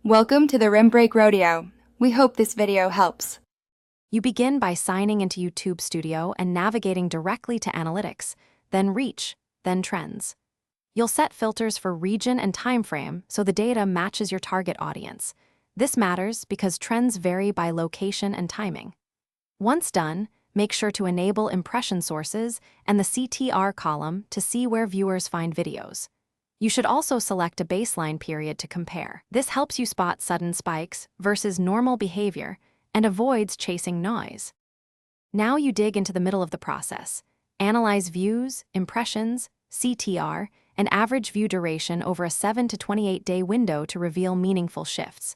Welcome to the Rim Break Rodeo. We hope this video helps. You begin by signing into YouTube Studio and navigating directly to Analytics, then Reach, then Trends. You'll set filters for region and time frame so the data matches your target audience. This matters because trends vary by location and timing. Once done, make sure to enable impression sources and the CTR column to see where viewers find videos. You should also select a baseline period to compare. This helps you spot sudden spikes versus normal behavior and avoids chasing noise. Now you dig into the middle of the process. Analyze views, impressions, CTR, and average view duration over a 7 to 28-day window to reveal meaningful shifts.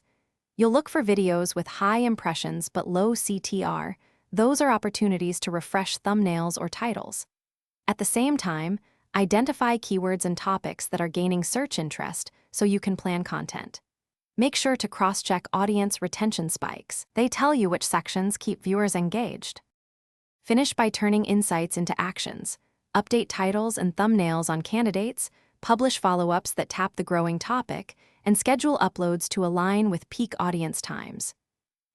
You'll look for videos with high impressions but low CTR. Those are opportunities to refresh thumbnails or titles. At the same time, identify keywords and topics that are gaining search interest so you can plan content. Make sure to cross-check audience retention spikes. They tell you which sections keep viewers engaged. Finish by turning insights into actions. Update titles and thumbnails on candidates, publish follow-ups that tap the growing topic, and schedule uploads to align with peak audience times.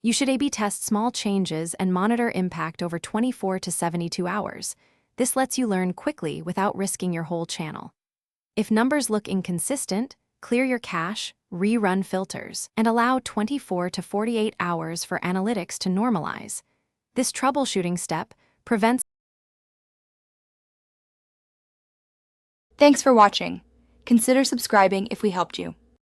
You should A/B test small changes and monitor impact over 24 to 72 hours. This lets you learn quickly without risking your whole channel. If numbers look inconsistent, clear your cache, rerun filters, and allow 24 to 48 hours for analytics to normalize. This troubleshooting step prevents. Thanks for watching. Consider subscribing if we helped you.